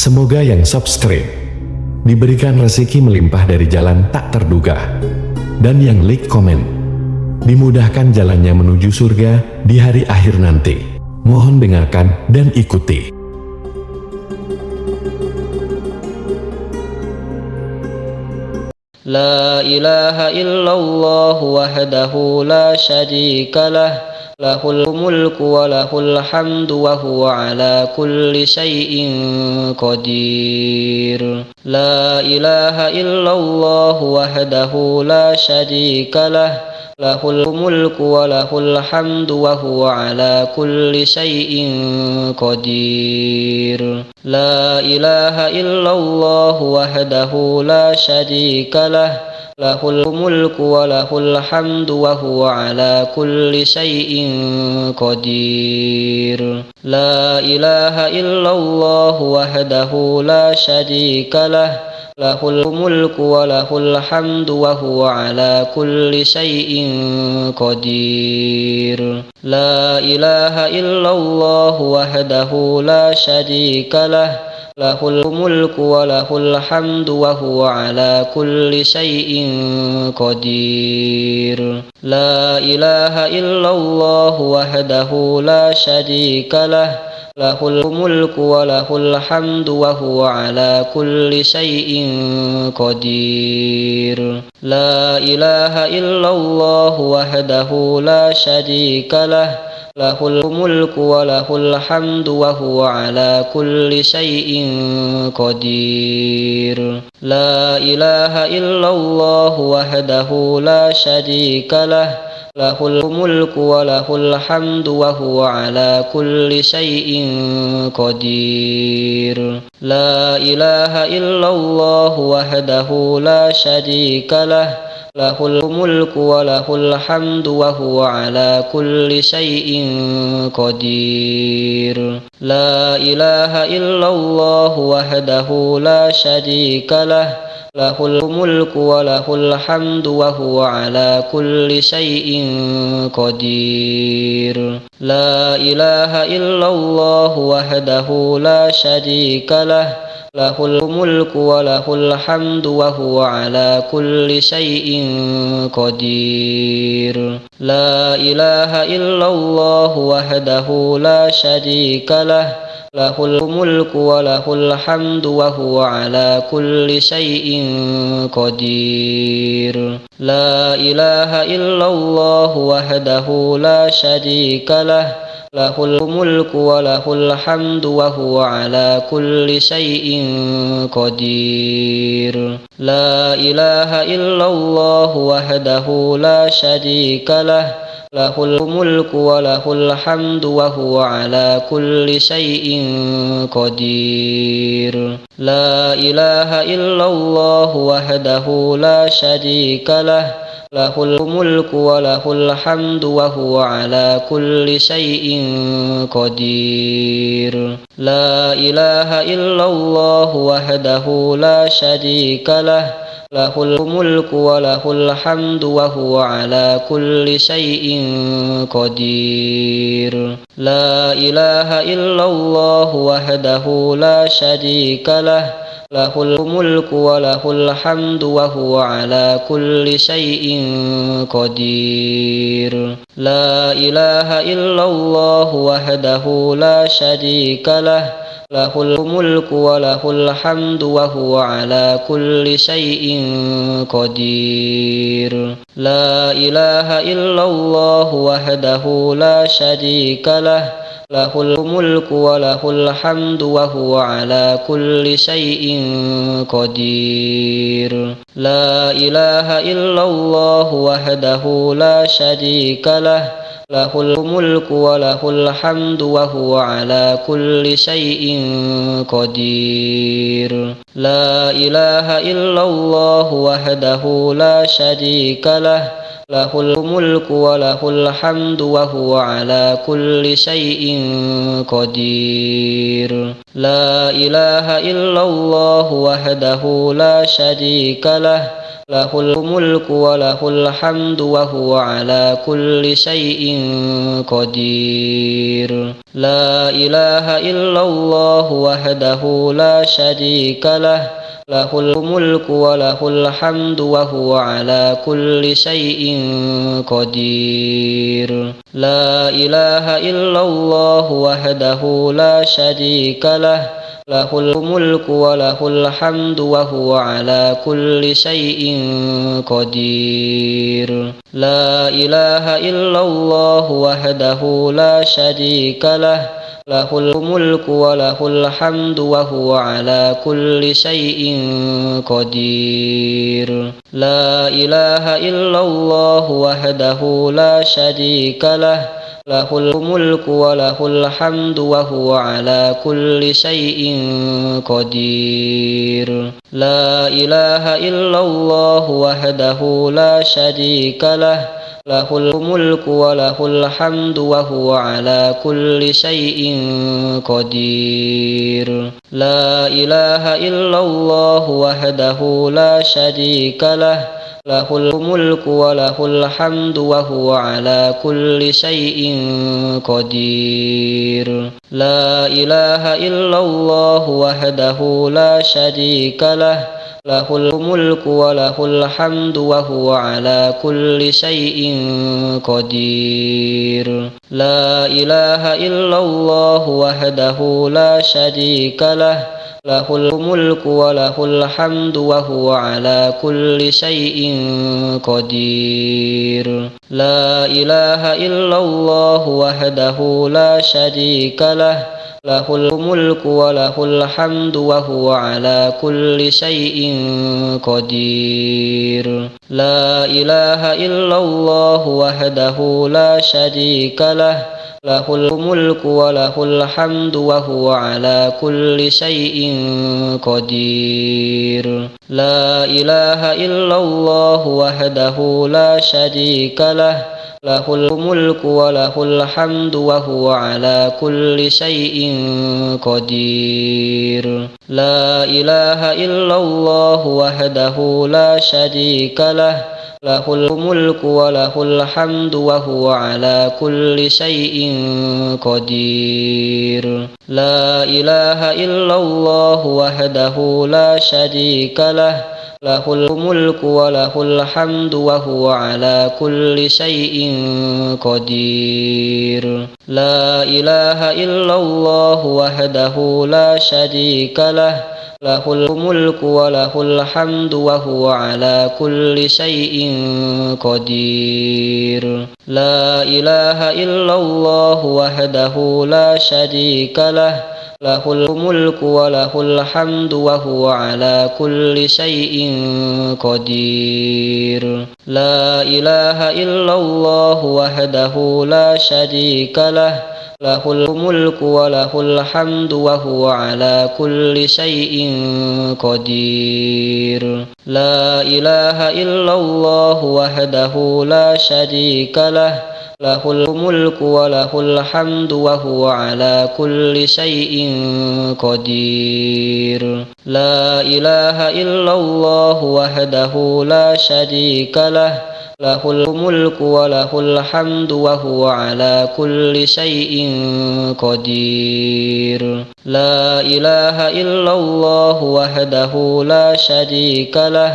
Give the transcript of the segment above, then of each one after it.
Semoga yang subscribe diberikan rezeki melimpah dari jalan tak terduga, dan yang like komen dimudahkan jalannya menuju surga di hari akhir nanti. Mohon dengarkan dan ikuti. La ilaha illallah wahdahu la syarika lah, lahul mulku wa lahul hamdu wa huwa ala kulli syai'in qadir. La ilaha illallah wahdahu la syarika lah, lahul mulku wa lahul hamdu wa huwa ala kulli syai'in qadir. La ilaha illallah wahdahu la syarika lah, lahul mulku wa lahul hamdu wa huwa ala kulli syai'in qadir. La ilaha illallah wahdahu la syarika lah, lahul mulku wa lahul hamdu wa huwa ala kulli syai'in qadir. La ilaha illallah wahdahu la syarika lah, lahul mulku wa lahul hamdu wa huwa ala kulli syai'in qadir. La ilaha illallah wahdahu la syarika lah, lahul mulku wa lahul hamdu wa huwa ala kulli syai'in qadir. La ilaha illallah wahdahu la syarika lah, lahul mulku wa lahul hamdu wa huwa ala kulli syai'in qadir. La ilaha illallah wahdahu la syarika lah, lahul mulku wa lahul hamdu wa huwa ala kulli syai'in qadir. La ilaha illallah wahdahu la syarika lah, lahul mulku wa lahul hamdu wa huwa ala kulli syai'in qadir. La ilaha illallah wahdahu la syarika lah, lahul mulku wa lahul hamdu wa huwa ala kulli syai'in qadir. La ilaha illallah wahdahu la syarika lah, lahul mulku wa lahul hamdu wa huwa ala kulli syai'in qadir. La ilaha illallah wahdahu la syarika lah, lahul mulku wa lahul hamdu wa huwa ala kulli syai'in qadir. La ilaha illallah wahdahu la syarika lah, lahul mulku wa lahul hamdu wa huwa ala kulli syai'in qadir. La ilaha illallah wahdahu la syarika lah, lahul mulku wa lahul hamdu wa huwa ala kulli syai'in qadir. La ilaha illallah wahdahu la syarika lah, lahul mulku wa lahul hamdu wa huwa ala kulli syai'in qadir. La ilaha illallah wahdahu la syarika lah, lahul mulku wa lahul hamdu wa huwa ala kulli syai'in qadir. La ilaha illallah wahdahu la syarika lah, lahul mulku wa lahul hamdu wa huwa ala kulli syai'in qadir. La ilaha illallah wahdahu la syarika lah, lahul mulku wa lahul hamdu wa huwa ala kulli syai'in qadir. La ilaha illallah wahdahu la syarika lah, lahul mulku wa lahul hamdu wa huwa ala kulli syai'in qadir. La ilaha illallah wahdahu la syarika lah, lahul mulku wa lahul hamdu wa huwa ala kulli syai'in qadir. La ilaha illallah wahdahu la syarika lah, lahul mulku wa lahul hamdu wa huwa ala kulli syai'in qadir. La ilaha illallah wahdahu la syarika lah, lahul mulku wa lahul hamdu wa huwa ala kulli syai'in qadir. La ilaha illallah wahdahu la syarika lah, lahul mulku wa lahul hamdu wa huwa ala kulli syai'in qadir. La ilaha illallah wahdahu la syarika lah, lahul mulku wa lahul hamdu wa huwa ala kulli syai'in qadir. La ilaha illallah wahdahu la syarika lah, lahul mulku wa lahul hamdu wa huwa ala kulli syai'in qadir. La ilaha illallah wahdahu la syarika lah, lahul mulku wa lahul hamdu wa huwa ala kulli syai'in qadir. La ilaha illallah wahdahu la syarika lah, lahul mulku wa lahul hamdu wa huwa ala kulli syai'in qadir. La ilaha illallah wahdahu la syarika lah, lahul mulku wa lahul hamdu wa huwa ala kulli syai'in qadir. La ilaha illallah wahdahu la syarika lah, lahul mulku wa lahul hamdu wa huwa ala kulli syai'in qadir. La ilaha illallah wahdahu la syarika lah, lahul mulku wa lahul hamdu wa huwa ala kulli syai'in qadir. La ilaha illallah wahdahu la syarika lah, lahul mulku wa lahul hamdu wa huwa ala kulli syai'in qadir. La ilaha illallah wahdahu la syarika lah, lahul mulku wa lahul hamdu wa huwa ala kulli syai'in qadir. La ilaha illallah wahdahu la syarika lah, lahul mulku wa lahul hamdu wa huwa ala kulli syai'in qadir. La ilaha illallah wahdahu la syarika lah, lahul mulku wa lahul hamdu wa huwa ala kulli syai'in qadir. La ilaha illallah wahdahu la syarika lah, lahul mulku wa lahul hamdu wa huwa ala kulli syai'in qadir. La ilaha illallah wahdahu la syarika lah, lahul mulku wa lahul hamdu wa huwa ala kulli syai'in qadir. La ilaha illallah wahdahu la syarika lah, lahul mulku wa lahul hamdu wa huwa ala kulli syai'in qadir. La ilaha illallah wahdahu la syarika lah, lahul mulku wa lahul hamdu wa huwa ala kulli syai'in qadir. La ilaha illallah wahdahu la syarika lah, lahul mulku wa lahul hamdu wa huwa ala kulli syai'in qadir. La ilaha illallah wahdahu la syarika lah, lahul mulku wa lahul hamdu wa huwa ala kulli syai'in qadir. La ilaha illallah wahdahu la syarika lah,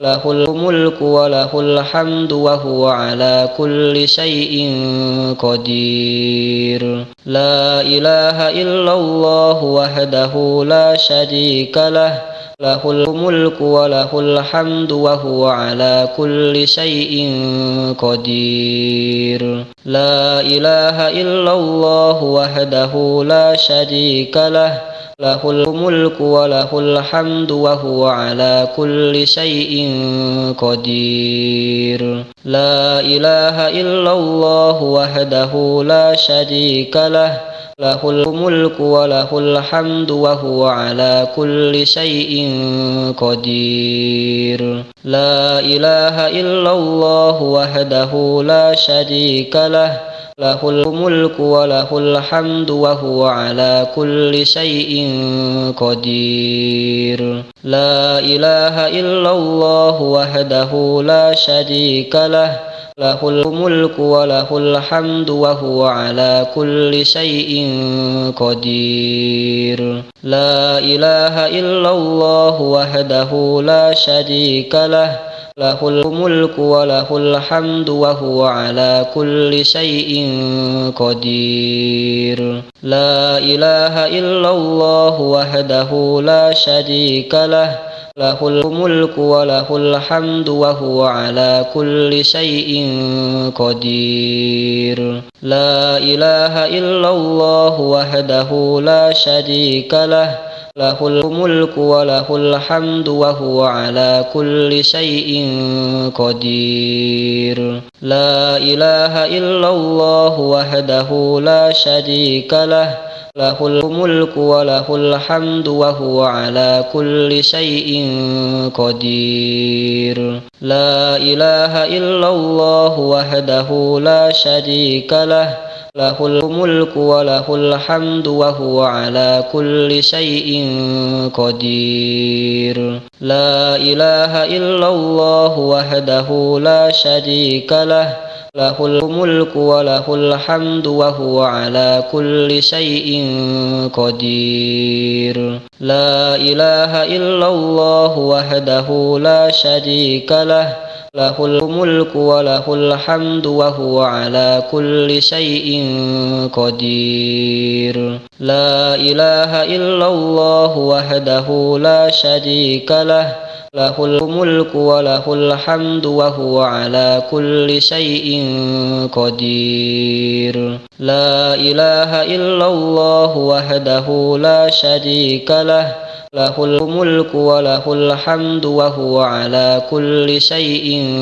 lahul mulku wa lahul hamdu wa huwa ala kulli syai'in qadir. La ilaha illallah wahdahu la syarika lah, lahul mulku wa lahul hamdu wa huwa ala kulli syai'in qadir. La ilaha illallah wahdahu la syarika lah, lahul mulku wa lahul hamdu wa huwa ala kulli syai'in qadir. La ilaha illallah wahdahu la syarika lah, lahul mulku wa lahul hamdu wa huwa ala kulli syai'in qadir. La ilaha illallah wahdahu la syarika lah, lahul mulku wa lahul hamdu wa huwa ala kulli syai'in qadir. La ilaha illallah wahdahu la syarika lah, lahul mulku wa lahul hamdu wa huwa ala kulli syai'in qadir. La ilaha illallah wahdahu la syarika lah, lahul mulku wa lahul hamdu wa huwa ala kulli syai'in qadir. La ilaha illallah wahdahu la syarika lah, lahul mulku wa lahul hamdu wa huwa ala kulli syai'in qadir. La ilaha illallah wahdahu la syarika lah, lahul mulku wa lahul hamdu wa huwa ala kulli syai'in qadir. La ilaha illallah wahdahu la syarika lah, lahul mulku wa lahul hamdu wa huwa ala kulli syai'in qadir. La ilaha illallah wahdahu la syarika lah, lahul mulku wa lahul hamdu wa huwa ala kulli syai'in qadir. La ilaha illallah wahdahu la syarika lah, lahul mulku wa lahul hamdu wa huwa ala kulli syai'in qadir. La ilaha illallah wahdahu la syarika lah, lahul mulku wa lahul hamdu wa huwa ala kulli syai'in qadir. La ilaha illallah wahdahu la syarika lah, lahul mulku wa lahul hamdu wa huwa ala kulli syai'in qadir. La ilaha illallah wahdahu la syarika lah, lahul mulku wa lahul hamdu wa huwa ala kulli syai'in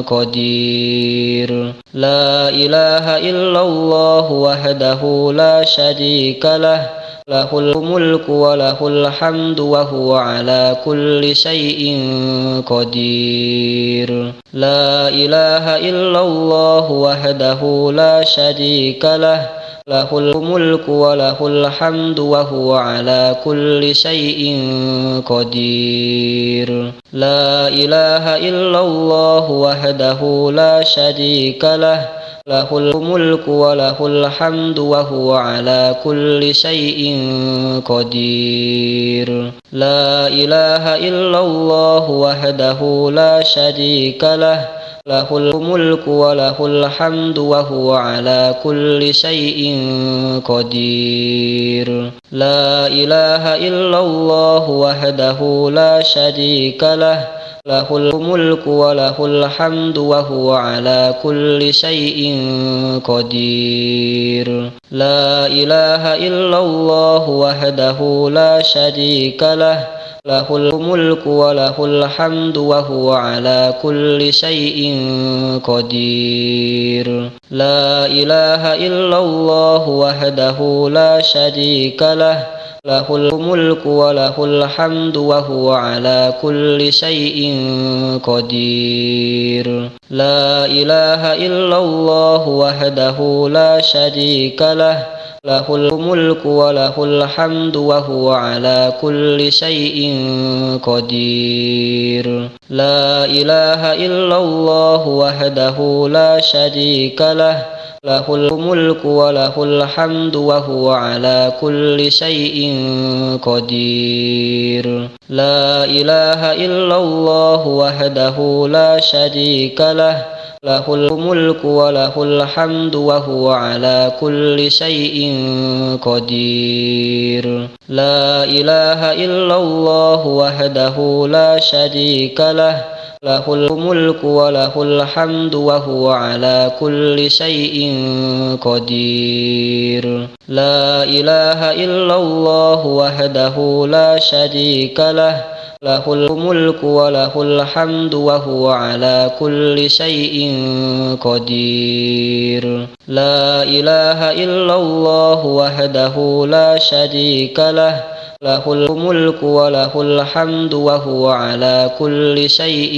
qadir. La ilaha illallah wahdahu la syarika lah, lahul mulku wa lahul hamdu wa huwa ala kulli syai'in qadir. La ilaha illallah wahdahu la syarika lah, lahul mulku wa lahul hamdu wa huwa ala kulli syai'in qadir. La ilaha illallah wahdahu la syarika lah, lahul mulku wa lahul hamdu wa huwa ala kulli syai'in qadir. La ilaha illallah wahdahu la syarika lah, lahul mulku wa lahul hamdu wa huwa ala kulli syai'in qadir. La ilaha illallah wahdahu la syarika lah, lahul mulku wa lahul hamdu wa huwa ala kulli syai'in qadir. La ilaha illallah wahdahu la syarika lah, lahul mulku wa lahul hamdu wa huwa ala kulli syai'in qadir. La ilaha illallah wahdahu la syarika lah, lahul mulku wa lahul hamdu wa huwa ala kulli syai'in qadir. La ilaha illallah wahdahu la syarika lah, lahul mulku wa lahul hamdu wa huwa ala kulli syai'in qadir. La ilaha illallah wahdahu la syarika lah, lahul mulku wa lahul hamdu wa huwa ala kulli syai'in qadir. La ilaha illallah wahdahu la syarika lah, lahul mulku wa lahul hamdu wa huwa ala kulli syai'in qadir. La ilaha illallah wahdahu la syarika lah, lahul mulku wa lahul hamdu wa huwa ala kulli syai'in qadir. La ilaha illallah wahdahu la syarika lah, lahul mulku wa lahul hamdu wa huwa ala kulli syai'in qadir. La ilaha illallah wahdahu la syarika lah, له الملك وله الحمد وهو على كل شيء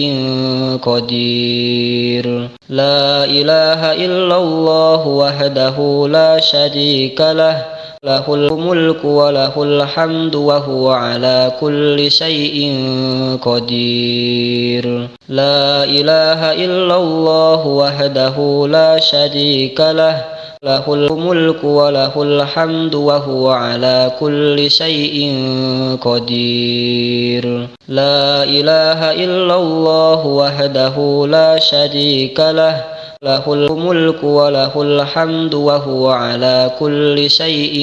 قدير لا إله إلا الله وحده لا شريك له له الملك وله الحمد وهو على كل شيء قدير لا إله إلا الله وحده لا شريك له له الملك وله الحمد وهو على كل شيء قدير لا إله إلا الله وحده لا شريك له له الملك وله الحمد وهو على كل شيء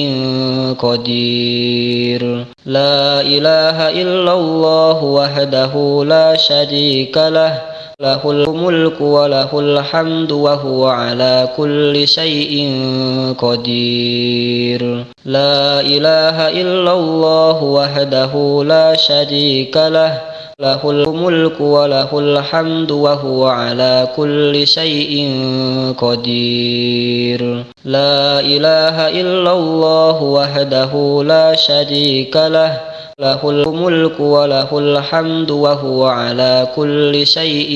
قدير لا إله إلا الله وحده لا شريك له له الملك وله الحمد وهو على كل شيء قدير لا إله إلا الله وحده لا شريك له له الملك وله الحمد وهو على كل شيء قدير لا إله إلا الله وحده لا شريك له له الملك وله الحمد وهو على كل شيء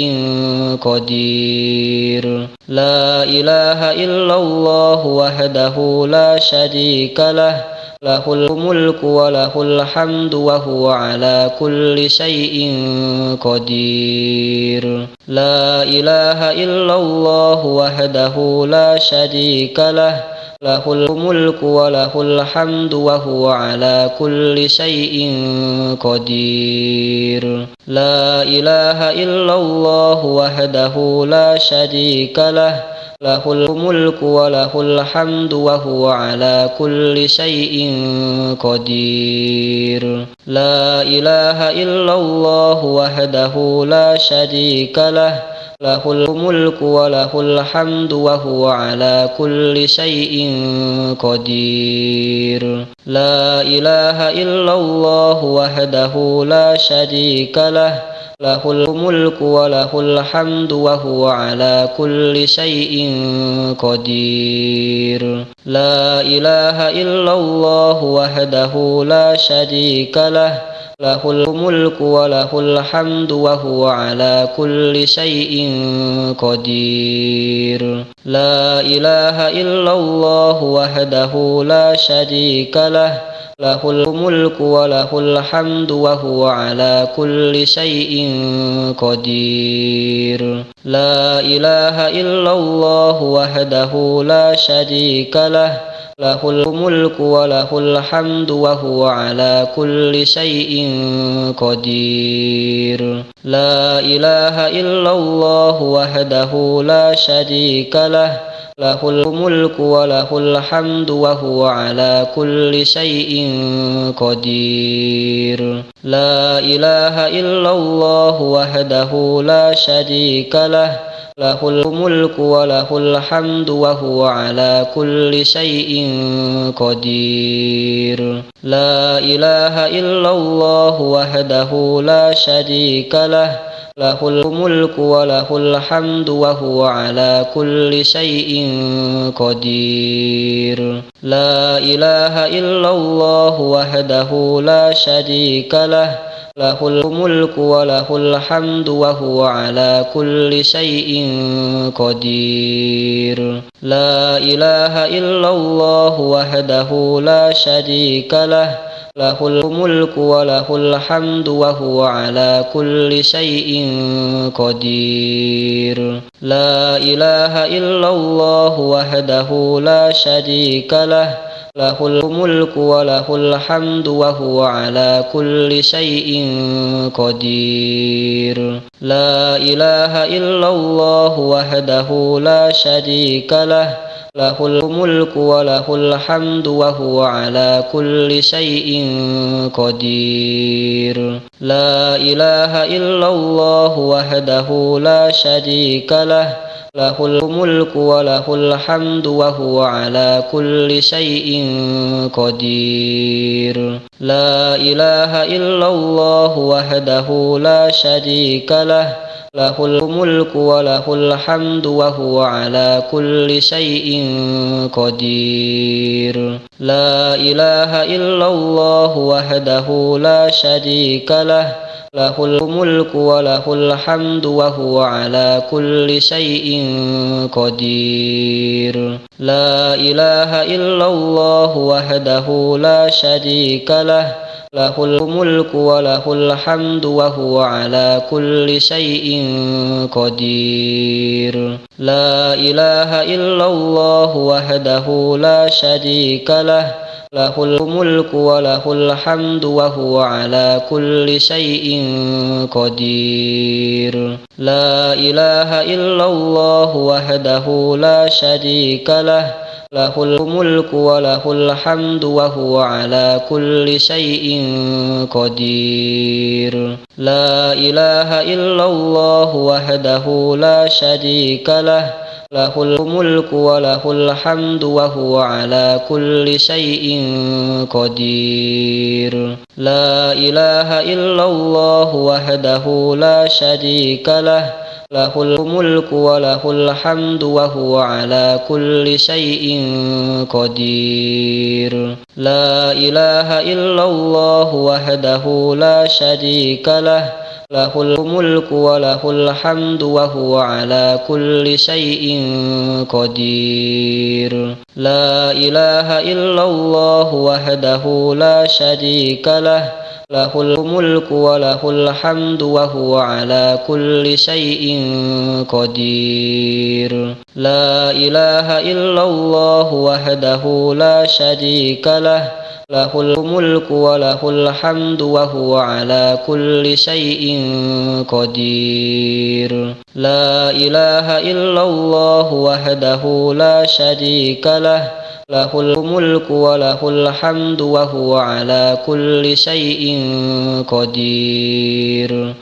قدير لا إله إلا الله وحده لا شريك له له الملك وله الحمد وهو على كل شيء قدير لا إله إلا الله وحده لا شريك له له الملك وله الحمد وهو على كل شيء قدير لا إله إلا الله وحده لا شريك له له الملك وله الحمد وهو على كل شيء قدير لا إله إلا الله وحده لا شريك له له الملك وله الحمد وهو على كل شيء قدير لا إله إلا الله وحده لا شريك له له الملك وله الحمد وهو على كل شيء قدير لا إله إلا الله وحده لا شريك له له الملك وله الحمد وهو على كل شيء قدير لا إله إلا الله وحده لا شريك له له الملك وله الحمد وهو على كل شيء قدير لا إله إلا الله وحده لا شريك له له الملك وله الحمد وهو على كل شيء قدير لا إله إلا الله وحده لا شريك له له الملك وله الحمد وهو على كل شيء قدير لا إله إلا الله وحده لا شريك له له الملك وله الحمد وهو على كل شيء قدير لا إله إلا الله وحده لا شريك له له الملك وله الحمد وهو على كل شيء قدير لا إله إلا الله وحده لا شريك له له الملك وله الحمد وهو على كل شيء قدير لا إله إلا الله وحده لا شريك له له الملك وله الحمد وهو على كل شيء قدير لا إله إلا الله وحده لا شريك له له الملك وله الحمد وهو على كل شيء قدير لا إله إلا الله وحده لا شريك له له الملك وله الحمد وهو على كل شيء قدير لا إله إلا الله وحده لا شريك له له الملك وله الحمد وهو على كل شيء قدير لا إله إلا الله وحده لا شريك له له الملك وله الحمد وهو على كل شيء قدير لا إله إلا الله وحده لا شريك له له الملك وله الحمد وهو على كل شيء قدير لا إله إلا الله وحده لا شريك له له الملك وله الحمد وهو على كل شيء قدير لا إله إلا الله وحده لا شريك له له الملك وله الحمد وهو على كل شيء قدير لا إله إلا الله وحده لا شريك له له الملك وله الحمد وهو على كل شيء قدير لا إله إلا الله وحده لا شريك له له الملك وله الحمد وهو على كل شيء قدير لا إله إلا الله وحده لا شريك له له الملك وله الحمد وهو على كل شيء قدير لا إله إلا الله وحده لا شريك له له الملك وله الحمد وهو على كل شيء قدير لا إله إلا الله وحده لا شريك له له الملك وله الحمد وهو على كل شيء قدير لا إله إلا الله وحده لا شريك له له الملك وله الحمد وهو على كل شيء قدير لا إله إلا الله وحده لا شريك له له الملك وله الحمد وهو على كل شيء قدير